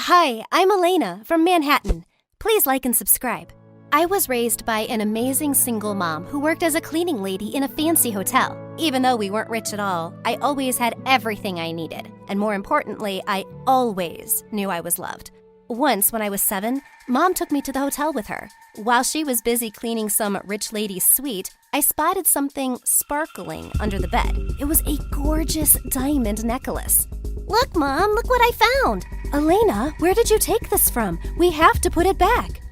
Hi, I'm Elena from Manhattan. Please like and subscribe. I was raised by an amazing single mom who worked as a cleaning lady in a fancy hotel. Even though we weren't rich at all, I always had everything I needed. And more importantly, I always knew I was loved. Once, when I was 7, Mom took me to the hotel with her. While she was busy cleaning some rich lady's suite, I spotted something sparkling under the bed. It was a gorgeous diamond necklace. Look, Mom, look what I found! Elena, where did you take this from? We have to put it back.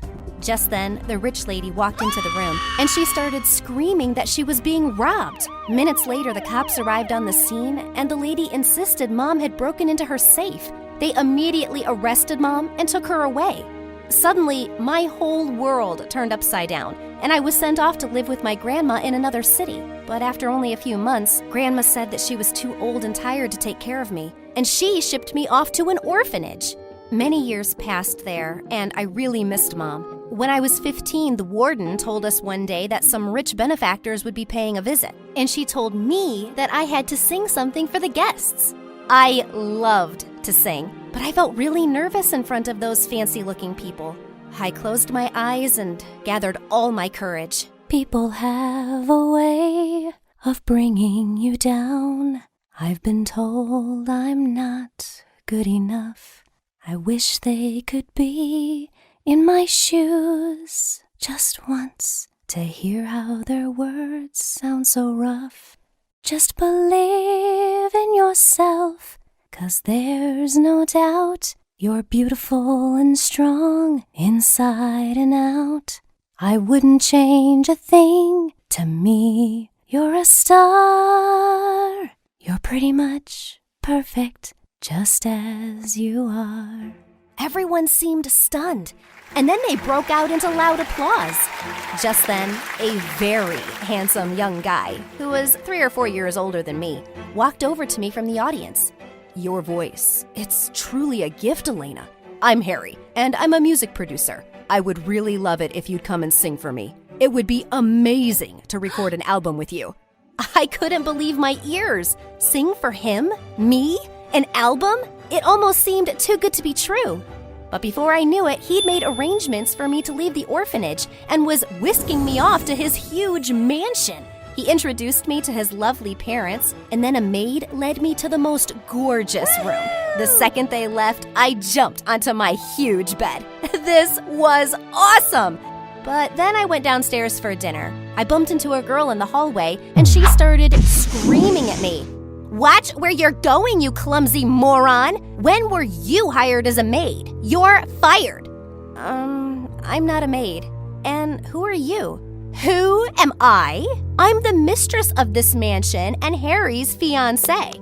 Just then, the rich lady walked into the room, and she started screaming that she was being robbed. Minutes later, the cops arrived on the scene, and the lady insisted Mom had broken into her safe. They immediately arrested Mom and took her away. Suddenly, my whole world turned upside down, and I was sent off to live with my grandma in another city. But after only a few months, Grandma said that she was too old and tired to take care of me, and she shipped me off to an orphanage. Many years passed there, and I really missed Mom. When I was 15, the warden told us one day that some rich benefactors would be paying a visit, and she told me that I had to sing something for the guests. I loved to sing, but I felt really nervous in front of those fancy-looking people. I closed my eyes and gathered all my courage. People have a way of bringing you down. I've been told I'm not good enough. I wish they could be in my shoes just once to hear how their words sound so rough. Just believe in yourself, 'cause there's no doubt you're beautiful and strong inside and out. I wouldn't change a thing. To me, you're a star. You're pretty much perfect just as you are. Everyone seemed stunned, and then they broke out into loud applause. Just then, a very handsome young guy, who was 3 or 4 years older than me, walked over to me from the audience. Your voice, it's truly a gift, Elena. I'm Harry, and I'm a music producer. I would really love it if you'd come and sing for me. It would be amazing to record an album with you. I couldn't believe my ears. Sing for him? Me? An album? It almost seemed too good to be true. But before I knew it, he'd made arrangements for me to leave the orphanage and was whisking me off to his huge mansion. He introduced me to his lovely parents, and then a maid led me to the most gorgeous room. The second they left, I jumped onto my huge bed. This was awesome! But then I went downstairs for dinner. I bumped into a girl in the hallway, and she started screaming at me. Watch where you're going, you clumsy moron! When were you hired as a maid? You're fired! I'm not a maid. And who are you? Who am I? I'm the mistress of this mansion and Harry's fiancée.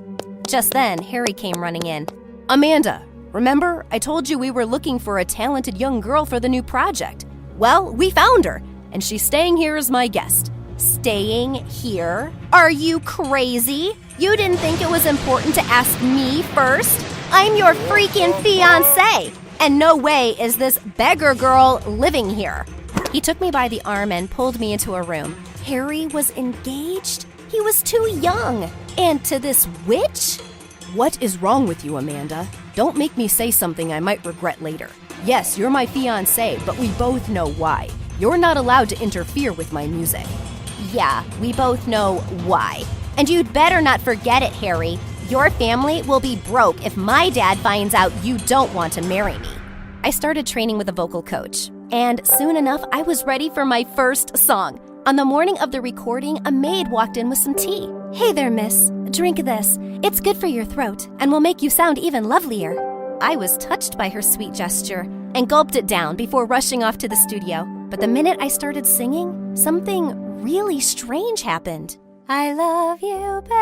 Just then, Harry came running in. Amanda, remember? I told you we were looking for a talented young girl for the new project. Well, we found her, and she's staying here as my guest. Staying here? Are you crazy? You didn't think it was important to ask me first? I'm your freaking fiancé, and no way is this beggar girl living here. He took me by the arm and pulled me into a room. Harry was engaged? He was too young. And to this witch? What is wrong with you, Amanda? Don't make me say something I might regret later. Yes, you're my fiancé, but we both know why. You're not allowed to interfere with my music. Yeah, we both know why. And you'd better not forget it, Harry. Your family will be broke if my dad finds out you don't want to marry me. I started training with a vocal coach, and soon enough, I was ready for my first song. On the morning of the recording, a maid walked in with some tea. Hey there, miss. Drink this. It's good for your throat and will make you sound even lovelier. I was touched by her sweet gesture and gulped it down before rushing off to the studio. But the minute I started singing, something really strange happened. I love you, baby.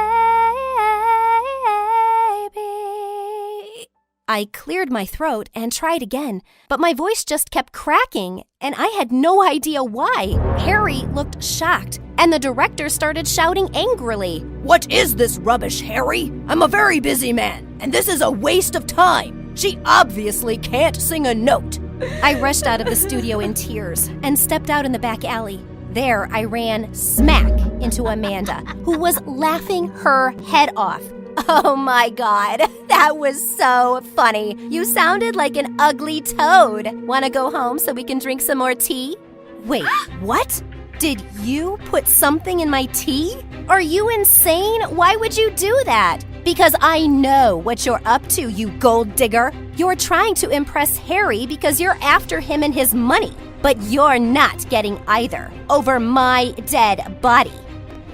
I cleared my throat and tried again, but my voice just kept cracking, and I had no idea why. Harry looked shocked, and the director started shouting angrily. What is this rubbish, Harry? I'm a very busy man, and this is a waste of time. She obviously can't sing a note. I rushed out of the studio in tears and stepped out in the back alley. There, I ran smack into Amanda, who was laughing her head off. Oh my God, that was so funny. You sounded like an ugly toad. Wanna go home so we can drink some more tea? Wait, what? Did you put something in my tea? Are you insane? Why would you do that? Because I know what you're up to, you gold digger. You're trying to impress Harry because you're after him and his money. But you're not getting either over my dead body.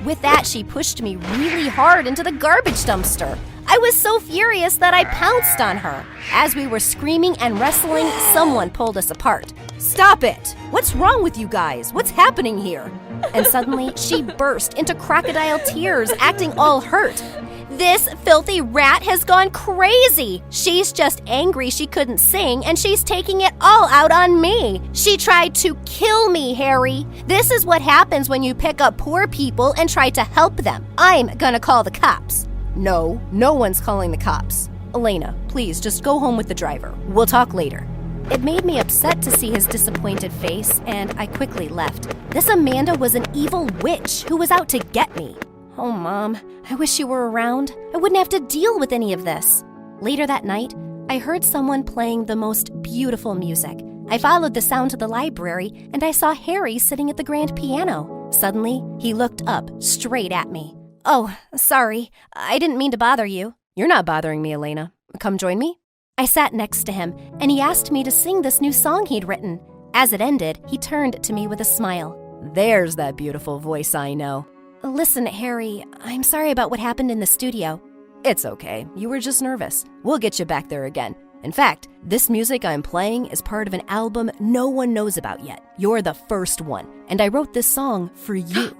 With that, she pushed me really hard into the garbage dumpster. I was so furious that I pounced on her. As we were screaming and wrestling, someone pulled us apart. Stop it! What's wrong with you guys? What's happening here? And suddenly, she burst into crocodile tears, acting all hurt. This filthy rat has gone crazy. She's just angry she couldn't sing, and she's taking it all out on me. She tried to kill me, Harry. This is what happens when you pick up poor people and try to help them. I'm gonna call the cops. No one's calling the cops. Elena, please just go home with the driver. We'll talk later. It made me upset to see his disappointed face, and I quickly left. This Amanda was an evil witch who was out to get me. Oh, Mom, I wish you were around. I wouldn't have to deal with any of this. Later that night, I heard someone playing the most beautiful music. I followed the sound to the library, and I saw Harry sitting at the grand piano. Suddenly, he looked up straight at me. Oh, sorry. I didn't mean to bother you. You're not bothering me, Elena. Come join me. I sat next to him, and he asked me to sing this new song he'd written. As it ended, he turned to me with a smile. There's that beautiful voice I know. Listen, Harry, I'm sorry about what happened in the studio. It's okay. You were just nervous. We'll get you back there again. In fact, this music I'm playing is part of an album no one knows about yet. You're the first one, and I wrote this song for you.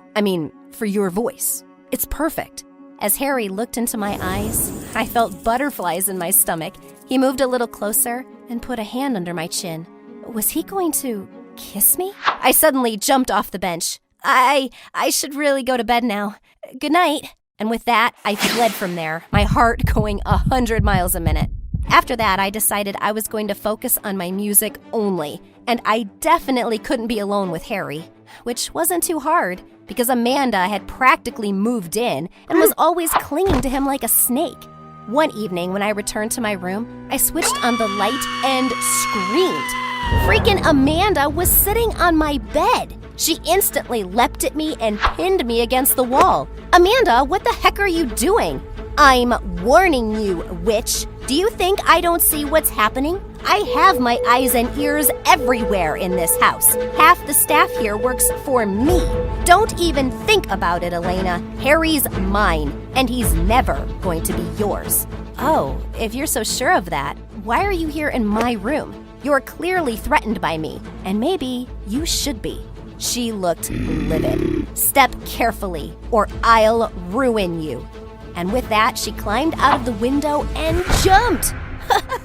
For your voice. It's perfect. As Harry looked into my eyes, I felt butterflies in my stomach. He moved a little closer and put a hand under my chin. Was he going to kiss me? I suddenly jumped off the bench. I should really go to bed now. Good night. And with that, I fled from there, my heart going 100 miles a minute. After that, I decided I was going to focus on my music only, and I definitely couldn't be alone with Harry, which wasn't too hard because Amanda had practically moved in and was always clinging to him like a snake. One evening, when I returned to my room, I switched on the light and screamed. Freaking Amanda was sitting on my bed. She instantly leapt at me and pinned me against the wall. Amanda, what the heck are you doing? I'm warning you, witch. Do you think I don't see what's happening? I have my eyes and ears everywhere in this house. Half the staff here works for me. Don't even think about it, Elena. Harry's mine, and he's never going to be yours. Oh, if you're so sure of that, why are you here in my room? You're clearly threatened by me, and maybe you should be. She looked livid. Step carefully, or I'll ruin you. And with that, she climbed out of the window and jumped.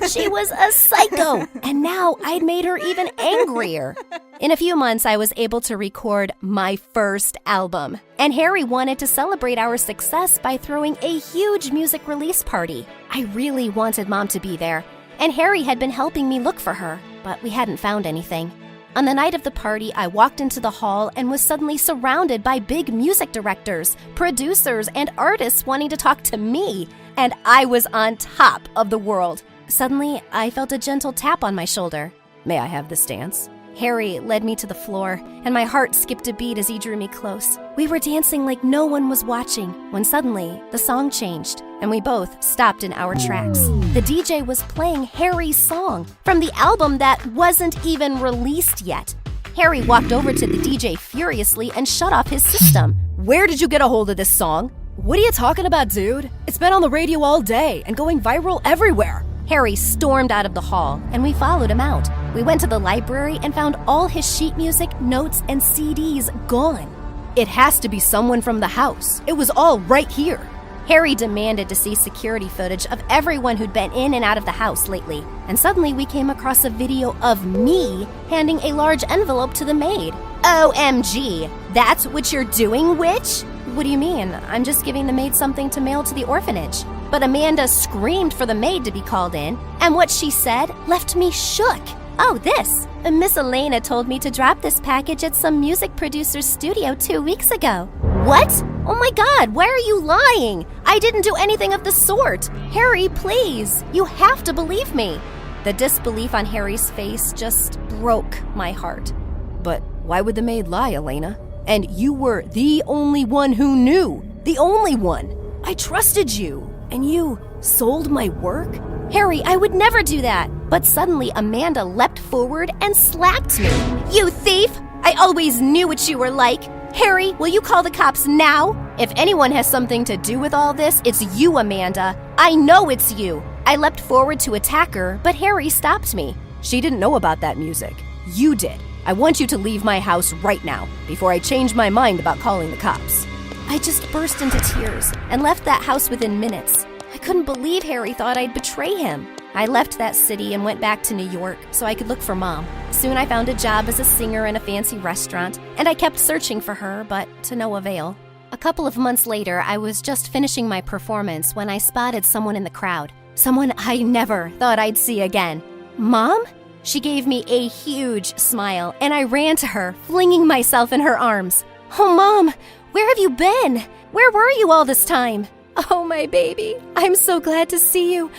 She was a psycho, and now I'd made her even angrier. In a few months, I was able to record my first album, and Harry wanted to celebrate our success by throwing a huge music release party. I really wanted Mom to be there, and Harry had been helping me look for her, but we hadn't found anything. On the night of the party, I walked into the hall and was suddenly surrounded by big music directors, producers, and artists wanting to talk to me, and I was on top of the world. Suddenly, I felt a gentle tap on my shoulder. May I have this dance? Harry led me to the floor, and my heart skipped a beat as he drew me close. We were dancing like no one was watching, when suddenly, the song changed, and we both stopped in our tracks. The DJ was playing Harry's song from the album that wasn't even released yet. Harry walked over to the DJ furiously and shut off his system. Where did you get a hold of this song? What are you talking about, dude? It's been on the radio all day and going viral everywhere. Harry stormed out of the hall, and we followed him out. We went to the library and found all his sheet music, notes, and CDs gone. It has to be someone from the house. It was all right here. Harry demanded to see security footage of everyone who'd been in and out of the house lately. And suddenly we came across a video of me handing a large envelope to the maid. OMG, that's what you're doing, witch? What do you mean? I'm just giving the maid something to mail to the orphanage. But Amanda screamed for the maid to be called in, and what she said left me shook. Oh, this. Miss Elena told me to drop this package at some music producer's studio 2 weeks ago. What? Oh my God, why are you lying? I didn't do anything of the sort. Harry, please, you have to believe me. The disbelief on Harry's face just broke my heart. But why would the maid lie, Elena? And you were the only one who knew. The only one. I trusted you. And you sold my work? Harry, I would never do that. But suddenly Amanda leapt forward and slapped me. You thief! I always knew what you were like. Harry, will you call the cops now? If anyone has something to do with all this, it's you, Amanda. I know it's you. I leapt forward to attack her, but Harry stopped me. She didn't know about that music. You did. I want you to leave my house right now, before I change my mind about calling the cops. I just burst into tears and left that house within minutes. I couldn't believe Harry thought I'd betray him. I left that city and went back to New York so I could look for Mom. Soon I found a job as a singer in a fancy restaurant, and I kept searching for her, but to no avail. A couple of months later, I was just finishing my performance when I spotted someone in the crowd. Someone I never thought I'd see again. Mom? She gave me a huge smile, and I ran to her, flinging myself in her arms. Oh, Mom, where have you been? Where were you all this time? Oh, my baby, I'm so glad to see you.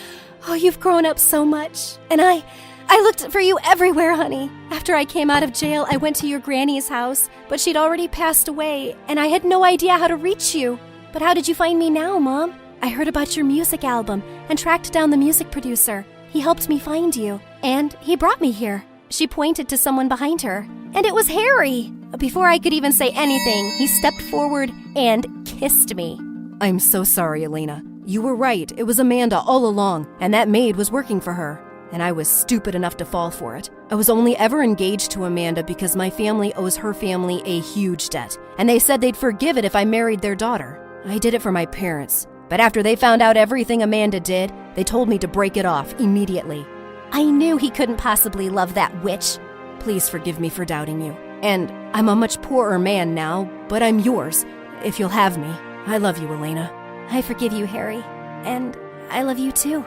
Oh, you've grown up so much. And I looked for you everywhere, honey. After I came out of jail, I went to your granny's house, but she'd already passed away, and I had no idea how to reach you. But how did you find me now, Mom? I heard about your music album and tracked down the music producer. He helped me find you, and he brought me here. She pointed to someone behind her, and it was Harry. Before I could even say anything, he stepped forward and kissed me. I'm so sorry, Elena. You were right. It was Amanda all along, and that maid was working for her. And I was stupid enough to fall for it. I was only ever engaged to Amanda because my family owes her family a huge debt, and they said they'd forgive it if I married their daughter. I did it for my parents. But after they found out everything Amanda did, they told me to break it off immediately. I knew he couldn't possibly love that witch. Please forgive me for doubting you. And I'm a much poorer man now, but I'm yours, if you'll have me. I love you, Elena. I forgive you, Harry. And I love you too.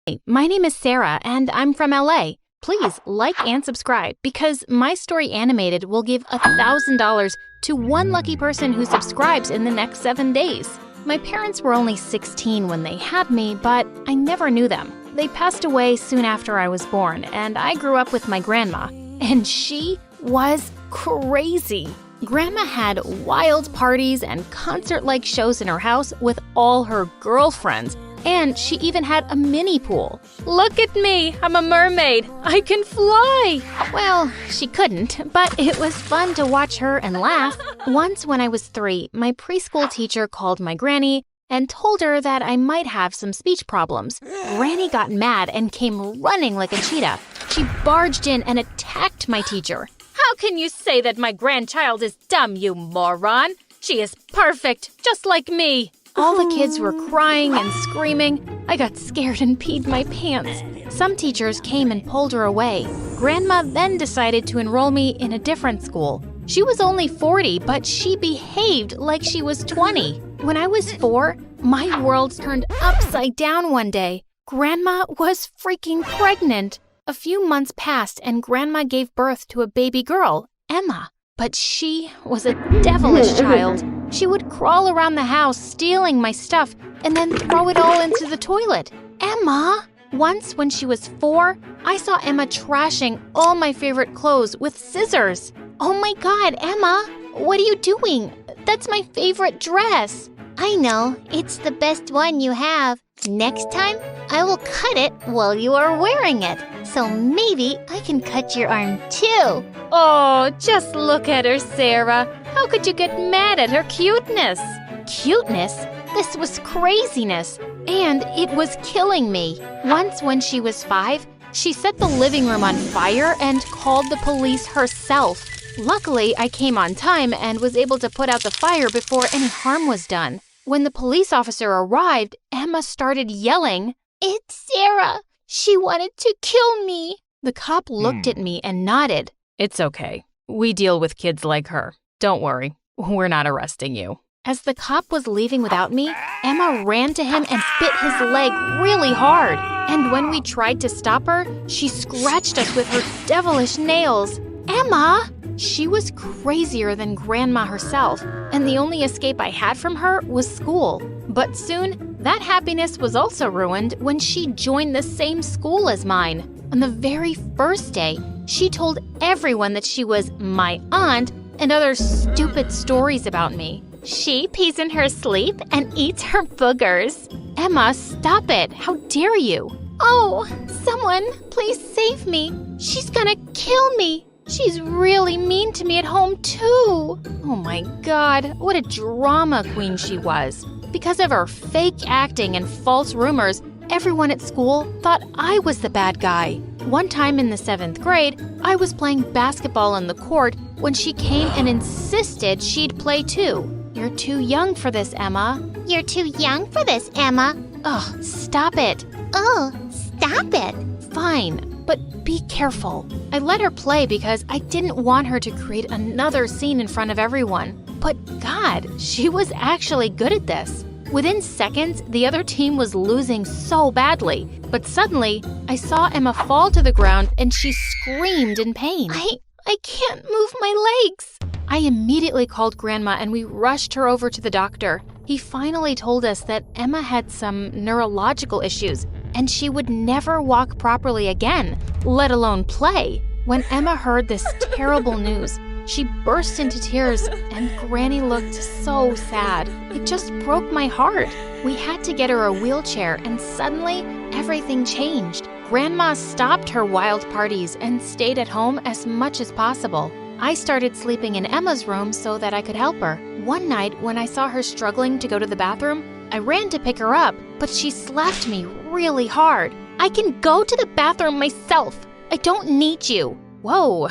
Hey, my name is Sarah, and I'm from LA. Please like and subscribe because My Story Animated will give $1,000 to one lucky person who subscribes in the next 7 days. My parents were only 16 when they had me, but I never knew them. They passed away soon after I was born, and I grew up with my grandma, and she was crazy. Grandma had wild parties and concert-like shows in her house with all her girlfriends, and she even had a mini pool. Look at me, I'm a mermaid. I can fly. Well, she couldn't, but it was fun to watch her and laugh. Once when I was 3, my preschool teacher called my granny and told her that I might have some speech problems. Granny got mad and came running like a cheetah. She barged in and attacked my teacher. How can you say that my grandchild is dumb, you moron? She is perfect, just like me. All the kids were crying and screaming. I got scared and peed my pants. Some teachers came and pulled her away. Grandma then decided to enroll me in a different school. She was only 40, but she behaved like she was 20. When I was 4, my world turned upside down one day. Grandma was freaking pregnant. A few months passed and Grandma gave birth to a baby girl, Emma. But she was a devilish child. She would crawl around the house stealing my stuff and then throw it all into the toilet. Emma! Once when she was 4, I saw Emma trashing all my favorite clothes with scissors. Oh my God, Emma! What are you doing? That's my favorite dress. I know, it's the best one you have. Next time, I will cut it while you are wearing it. So maybe I can cut your arm too. Oh, just look at her, Sarah. How could you get mad at her cuteness? Cuteness? This was craziness. And it was killing me. Once when she was 5, she set the living room on fire and called the police herself. Luckily, I came on time and was able to put out the fire before any harm was done. When the police officer arrived, Emma started yelling, "It's Sarah! She wanted to kill me!" The cop looked at me and nodded. It's okay. We deal with kids like her. Don't worry. We're not arresting you. As the cop was leaving without me, Emma ran to him and bit his leg really hard. And when we tried to stop her, she scratched us with her devilish nails. Emma! She was crazier than Grandma herself, and the only escape I had from her was school. But soon, that happiness was also ruined when she joined the same school as mine. On the very first day, she told everyone that she was my aunt and other stupid stories about me. She pees in her sleep and eats her boogers. Emma, stop it. How dare you? Oh, someone, please save me. She's gonna kill me. She's really mean to me at home, too. Oh my God, what a drama queen she was. Because of her fake acting and false rumors, everyone at school thought I was the bad guy. One time in the 7th grade, I was playing basketball on the court when she came and insisted she'd play too. You're too young for this, Emma. You're too young for this, Emma. Ugh, stop it. Oh, stop it. Fine, but be careful. I let her play because I didn't want her to create another scene in front of everyone. But God, she was actually good at this. Within seconds, the other team was losing so badly. But suddenly, I saw Emma fall to the ground and she screamed in pain. I can't move my legs. I immediately called Grandma and we rushed her over to the doctor. He finally told us that Emma had some neurological issues and she would never walk properly again, let alone play. When Emma heard this terrible news, she burst into tears and Granny looked so sad. It just broke my heart. We had to get her a wheelchair and suddenly everything changed. Grandma stopped her wild parties and stayed at home as much as possible. I started sleeping in Emma's room so that I could help her. One night, when I saw her struggling to go to the bathroom, I ran to pick her up, but she slapped me really hard. I can go to the bathroom myself. I don't need you. Whoa,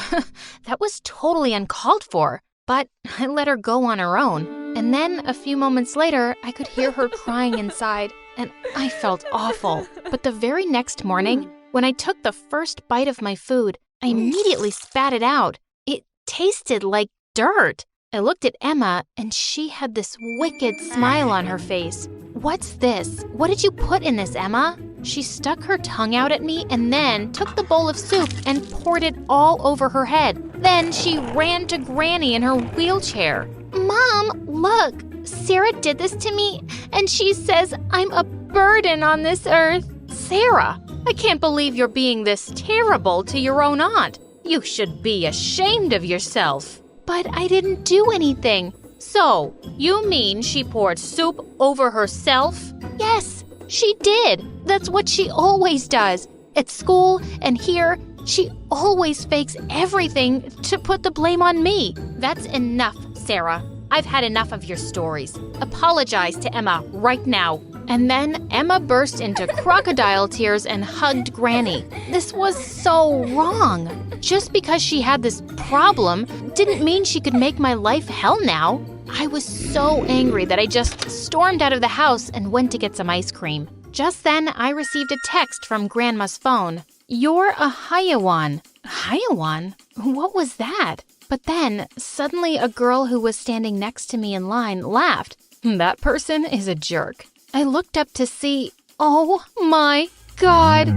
that was totally uncalled for, but I let her go on her own. And then a few moments later, I could hear her crying inside, and I felt awful. But the very next morning, when I took the first bite of my food, I immediately spat it out. It tasted like dirt. I looked at Emma, and she had this wicked smile on her face. What's this? What did you put in this, Emma? She stuck her tongue out at me and then took the bowl of soup and poured it all over her head. Then she ran to Granny in her wheelchair. Mom, look, Sarah did this to me, and she says I'm a burden on this earth. Sarah, I can't believe you're being this terrible to your own aunt. You should be ashamed of yourself. But I didn't do anything. So, you mean she poured soup over herself? Yes, she did. That's what she always does. At school and here, she always fakes everything to put the blame on me. That's enough, Sarah. I've had enough of your stories. Apologize to Emma right now. And then Emma burst into crocodile tears and hugged Granny. This was so wrong. Just because she had this problem didn't mean she could make my life hell now. I was so angry that I just stormed out of the house and went to get some ice cream. Just then, I received a text from Grandma's phone. You're a Hayawan. Hayawan? What was that? But then, suddenly a girl who was standing next to me in line laughed. That person is a jerk. I looked up to see... Oh my God!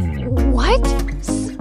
What?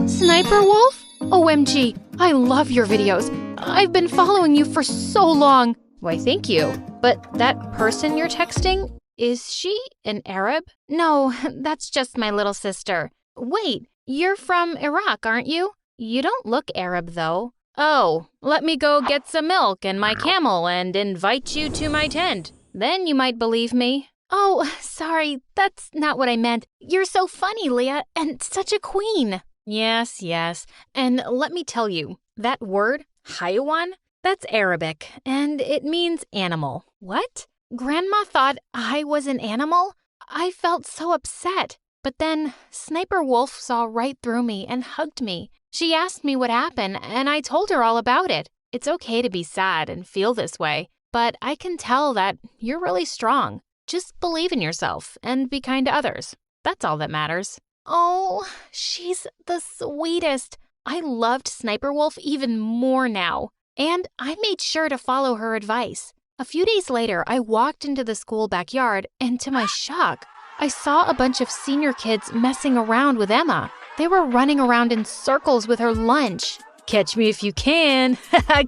Sniper Wolf? OMG, I love your videos. I've been following you for so long. Why, thank you. But that person you're texting, is she an Arab? No, that's just my little sister. Wait, you're from Iraq, aren't you? You don't look Arab, though. Oh, let me go get some milk and my camel and invite you to my tent. Then you might believe me. Oh, sorry, that's not what I meant. You're so funny, Leah, and such a queen. Yes. And let me tell you, that word, Hayawan, that's Arabic, and it means animal. What? Grandma thought I was an animal? I felt so upset. But then Sniper Wolf saw right through me and hugged me. She asked me what happened, and I told her all about it. It's okay to be sad and feel this way, but I can tell that you're really strong. Just believe in yourself and be kind to others. That's all that matters. Oh, she's the sweetest. I loved Sniper Wolf even more now. And I made sure to follow her advice. A few days later, I walked into the school backyard, and to my shock, I saw a bunch of senior kids messing around with Emma. They were running around in circles with her lunch. Catch me if you can.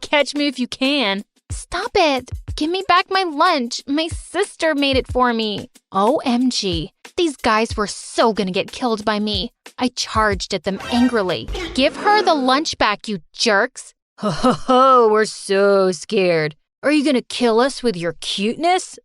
Catch me if you can. Stop it. Give me back my lunch. My sister made it for me. OMG. These guys were so gonna get killed by me. I charged at them angrily. Give her the lunch back, you jerks. Ho ho ho, we're so scared. Are you gonna kill us with your cuteness?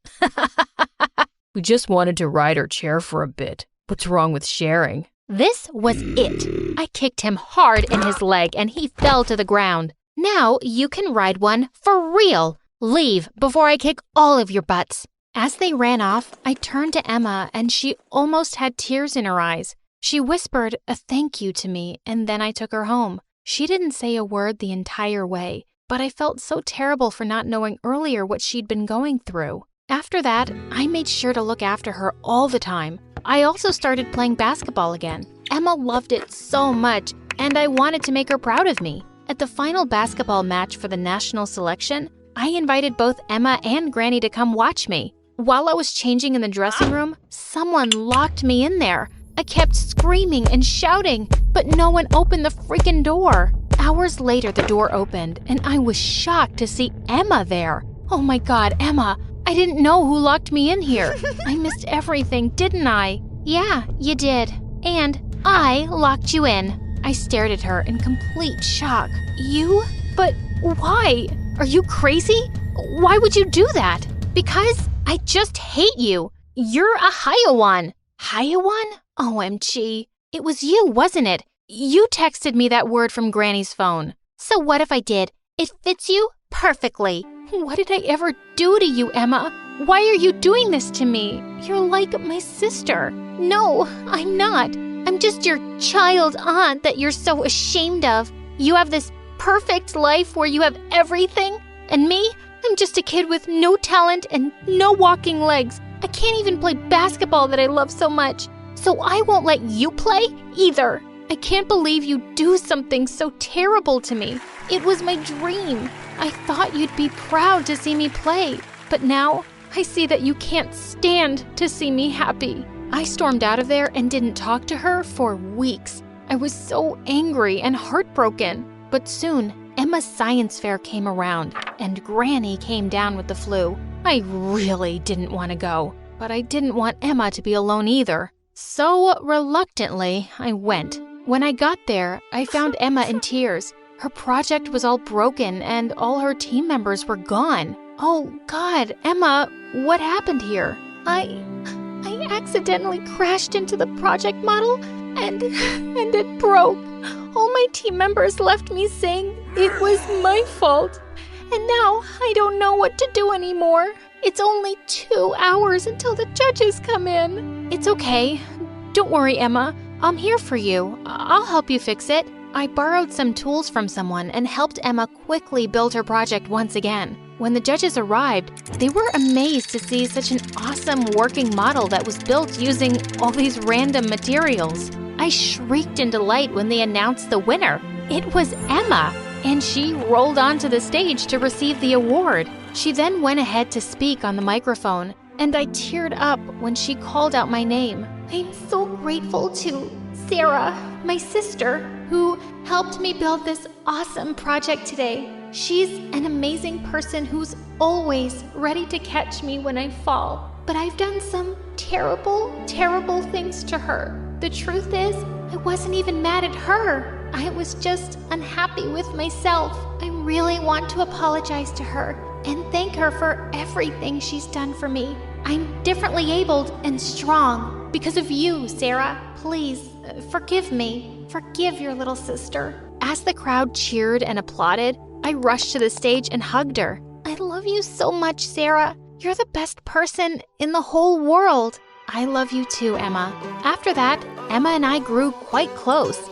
We just wanted to ride our chair for a bit. What's wrong with sharing? This was it. I kicked him hard in his leg and he fell to the ground. Now you can ride one for real. Leave before I kick all of your butts. As they ran off, I turned to Emma and she almost had tears in her eyes. She whispered a thank you to me and then I took her home. She didn't say a word the entire way, but I felt so terrible for not knowing earlier what she'd been going through. After that, I made sure to look after her all the time. I also started playing basketball again. Emma loved it so much, and I wanted to make her proud of me. At the final basketball match for the national selection, I invited both Emma and Granny to come watch me. While I was changing in the dressing room, someone locked me in there. I kept screaming and shouting, but no one opened the freaking door. Hours later, the door opened, and I was shocked to see Emma there. Oh my God, Emma! I didn't know who locked me in here. I missed everything, didn't I? Yeah, you did. And I locked you in. I stared at her in complete shock. You? But why? Are you crazy? Why would you do that? Because I just hate you. You're a Hiowan. Hiowan? OMG. It was you, wasn't it? You texted me that word from Granny's phone. So what if I did? It fits you perfectly. What did I ever do to you, Emma? Why are you doing this to me? You're like my sister. No, I'm not. I'm just your child aunt that you're so ashamed of. You have this perfect life where you have everything, and me, I'm just a kid with no talent and no walking legs. I can't even play basketball that I love so much. So I won't let you play either. I can't believe you do something so terrible to me. It was my dream. I thought you'd be proud to see me play, but now I see that you can't stand to see me happy. I stormed out of there and didn't talk to her for weeks. I was so angry and heartbroken. But soon, Emma's science fair came around, and Granny came down with the flu. I really didn't want to go, but I didn't want Emma to be alone either. So reluctantly, I went. When I got there, I found Emma in tears. Her project was all broken and all her team members were gone. Oh God, Emma, what happened here? I accidentally crashed into the project model and it broke. All my team members left me saying it was my fault. And now I don't know what to do anymore. It's only 2 hours until the judges come in. It's okay. Don't worry, Emma. I'm here for you. I'll help you fix it. I borrowed some tools from someone and helped Emma quickly build her project once again. When the judges arrived, they were amazed to see such an awesome working model that was built using all these random materials. I shrieked in delight when they announced the winner. It was Emma, and she rolled onto the stage to receive the award. She then went ahead to speak on the microphone, and I teared up when she called out my name. I'm so grateful to Sarah, my sister, who helped me build this awesome project today. She's an amazing person who's always ready to catch me when I fall. But I've done some terrible, terrible things to her. The truth is, I wasn't even mad at her. I was just unhappy with myself. I really want to apologize to her and thank her for everything she's done for me. I'm differently abled and strong because of you, Sarah. Please, forgive me. Forgive your little sister. As the crowd cheered and applauded, I rushed to the stage and hugged her. I love you so much, Sarah. You're the best person in the whole world. I love you too, Emma. After that, Emma and I grew quite close.